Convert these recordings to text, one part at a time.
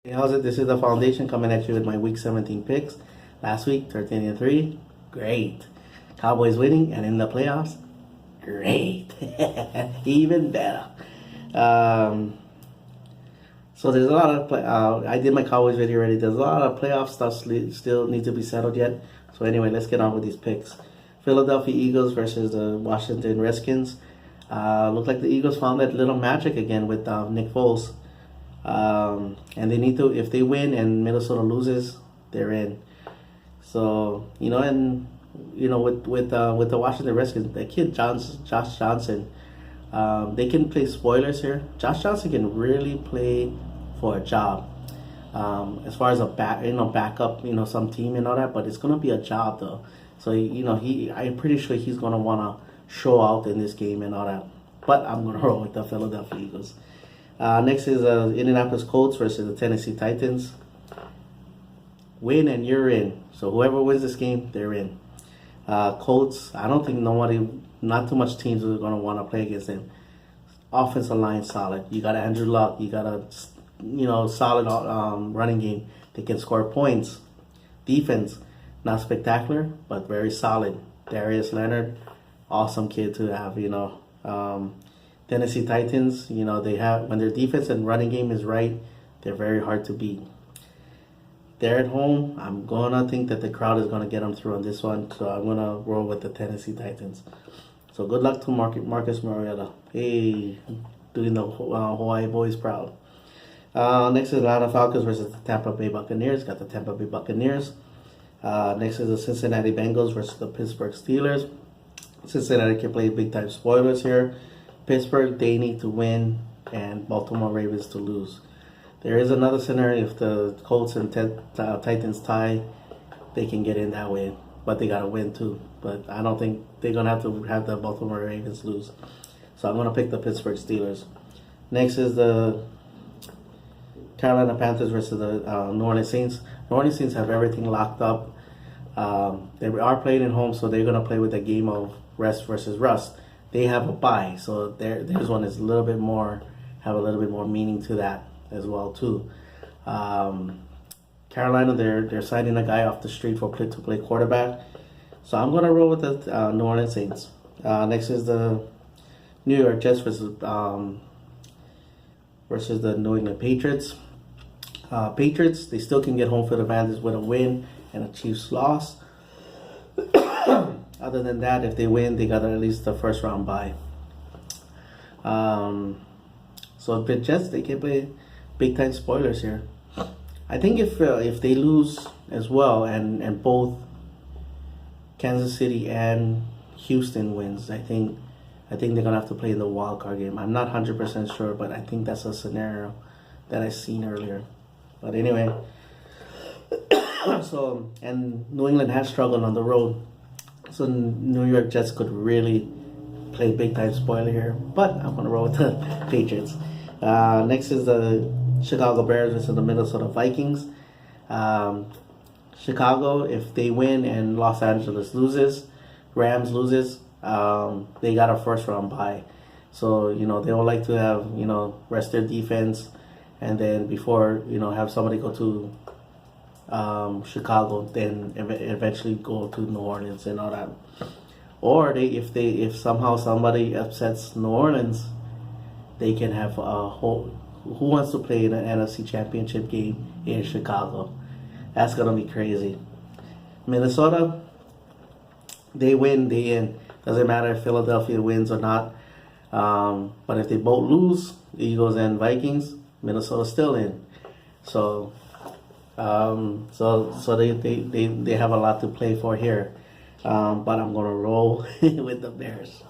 Hey, how's it? This is the Foundation coming at you with my Week 17 picks. Last week, 13-3. Great. Cowboys winning and in the playoffs. Great. Even better. Um, so there's a lot of I did my Cowboys video already. There's a lot of playoff stuff still need to be settled yet. So anyway, let's get on with these picks. Philadelphia Eagles versus the Washington Redskins. Look like the Eagles found that little magic again with Nick Foles. And they need to, if they win and Minnesota loses, they're in. So with the Washington Redskins, that kid Josh Johnson, they can play spoilers here. Josh Johnson can really play for a job. As far as a backup, some team and all that, but it's gonna be a job though. So I'm pretty sure he's gonna wanna show out in this game and all that. But I'm gonna roll with the Philadelphia Eagles. Next is Indianapolis Colts versus the Tennessee Titans. Win and you're in. So whoever wins this game, they're in. Colts, I don't think not too much teams are going to want to play against them. Offensive line solid. You got Andrew Luck. You got a solid running game. They can score points. Defense, not spectacular, but very solid. Darius Leonard, awesome kid to have. Tennessee Titans, they have, when their defense and running game is right, they're very hard to beat. They're at home. I'm going to think that the crowd is going to get them through on this one, so I'm going to roll with the Tennessee Titans. So good luck to Marcus Mariota. Hey, doing the Hawaii boys proud. Next is Atlanta Falcons versus the Tampa Bay Buccaneers. Got the Tampa Bay Buccaneers. Next is the Cincinnati Bengals versus the Pittsburgh Steelers. Cincinnati can play big time spoilers here. Pittsburgh, they need to win, and Baltimore Ravens to lose. There is another scenario if the Colts and Titans tie, they can get in that way, but they got to win too. But I don't think they're going to have the Baltimore Ravens lose. So I'm going to pick the Pittsburgh Steelers. Next is the Carolina Panthers versus the New Orleans Saints. New Orleans Saints have everything locked up. They are playing at home, so they're going to play with a game of rest versus rust. They have a bye, so theirs one is a little bit more meaning to that as well too. Carolina, they're signing a guy off the street to play quarterback, so I'm gonna roll with the New Orleans Saints. Next is the New York Jets versus the New England Patriots. Patriots, they still can get home field advantage with a win and a Chiefs loss. Other than that, if they win, they got at least the first round bye. So the Jets, they can play big time spoilers here. I think if they lose as well, and both Kansas City and Houston wins, I think they're gonna have to play in the wild card game. I'm not 100% sure, but I think that's a scenario that I seen earlier. But anyway, and New England has struggled on the road. So New York Jets could really play big time spoiler here, but I'm gonna roll with the Patriots. Next is the Chicago Bears versus the Minnesota Vikings. Chicago, if they win and Los Angeles Rams loses, they got a first round bye. So they would like to have rest their defense, and then before have somebody go to Chicago, then eventually go to New Orleans and all that. Or if somehow somebody upsets New Orleans, they can have who wants to play in an NFC Championship game in Chicago. That's gonna be crazy. Minnesota, they win, they in. Doesn't matter if Philadelphia wins or not. But if they both lose, Eagles and Vikings, Minnesota's still in. So they have a lot to play for here. But I'm gonna roll with the Bears.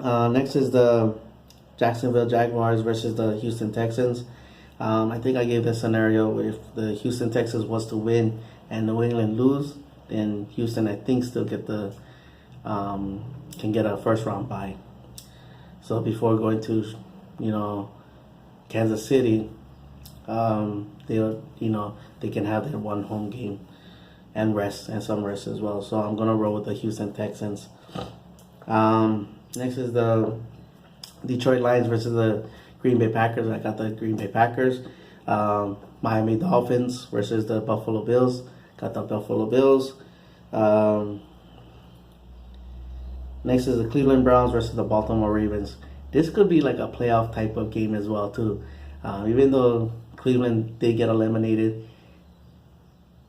Next is the Jacksonville Jaguars versus the Houston Texans. I think I gave this scenario if the Houston Texans was to win and New England lose, then Houston I think still can get a first round bye. So before going to Kansas City, they can have their one home game and some rest as well. So I'm gonna roll with the Houston Texans. Next is the Detroit Lions versus the Green Bay Packers. I got the Green Bay Packers. Miami Dolphins versus the Buffalo Bills. Got the Buffalo Bills. Next is the Cleveland Browns versus the Baltimore Ravens. This could be like a playoff type of game as well too. Even though Cleveland did get eliminated,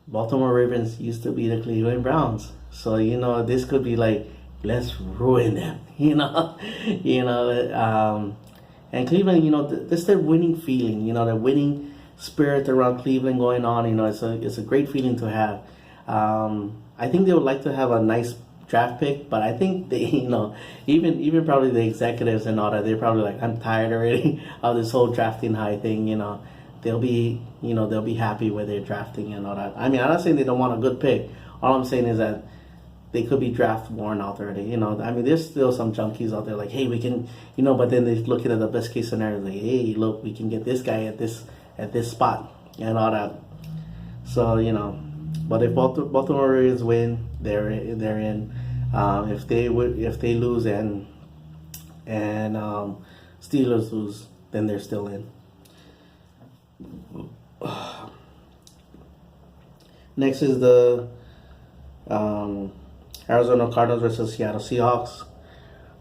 Baltimore Ravens used to be the Cleveland Browns. So this could be like, let's ruin them. And Cleveland, this their winning feeling. The winning spirit around Cleveland going on. It's a great feeling to have. I think they would like to have a nice draft pick, but I think they, even probably the executives and all that, they're probably like, I'm tired already of this whole drafting high thing. They'll be happy with their drafting and all that. I mean, I'm not saying they don't want a good pick. All I'm saying is that they could be draft worn out already. I mean, there's still some junkies out there like, hey, we can, but then they're looking at the best case scenario, like, hey, look, we can get this guy at this spot and all that. So but if Baltimore Ravens win, they're in. If they lose and Steelers lose, then they're still in. Next is the Arizona Cardinals versus Seattle Seahawks.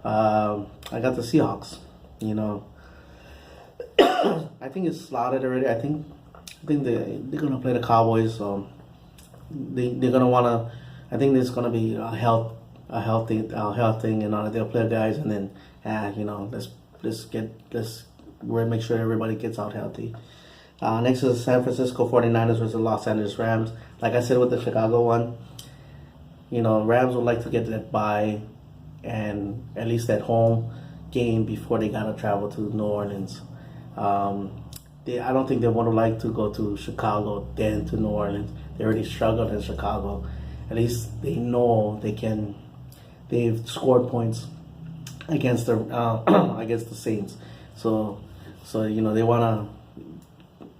I got the Seahawks. I think it's slotted already. I think they're gonna play the Cowboys. So they're gonna wanna. I think there's gonna be a health thing, and they'll play guys, and then let's make sure everybody gets out healthy. Next is the San Francisco 49ers versus the Los Angeles Rams. Like I said with the Chicago one, Rams would like to get that bye and at least that home game before they gotta travel to New Orleans. I don't think they would like to go to Chicago then to New Orleans. They already struggled in Chicago. At least they know they've scored points against the Saints. So they want to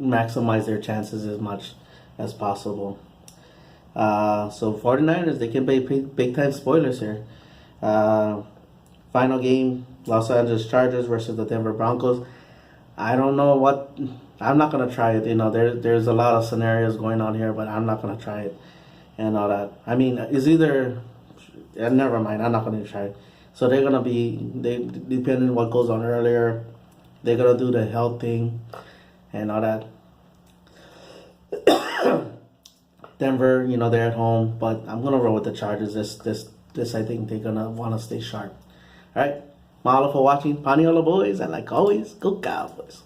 maximize their chances as much as possible. So 49ers, they can be big time spoilers here. Final game, Los Angeles Chargers versus the Denver Broncos. I don't know what. I'm not gonna try it. There's a lot of scenarios going on here, but I'm not gonna try it and all that. I mean, it's either. Never mind. I'm not gonna try it. So they're gonna be. Depending on what goes on earlier, they're gonna do the health thing and all that. Denver, they're at home, but I'm gonna roll with the Chargers. This I think they're gonna want to stay sharp. All right. Mahalo for watching. Paniola boys, and like always, go Cowboys.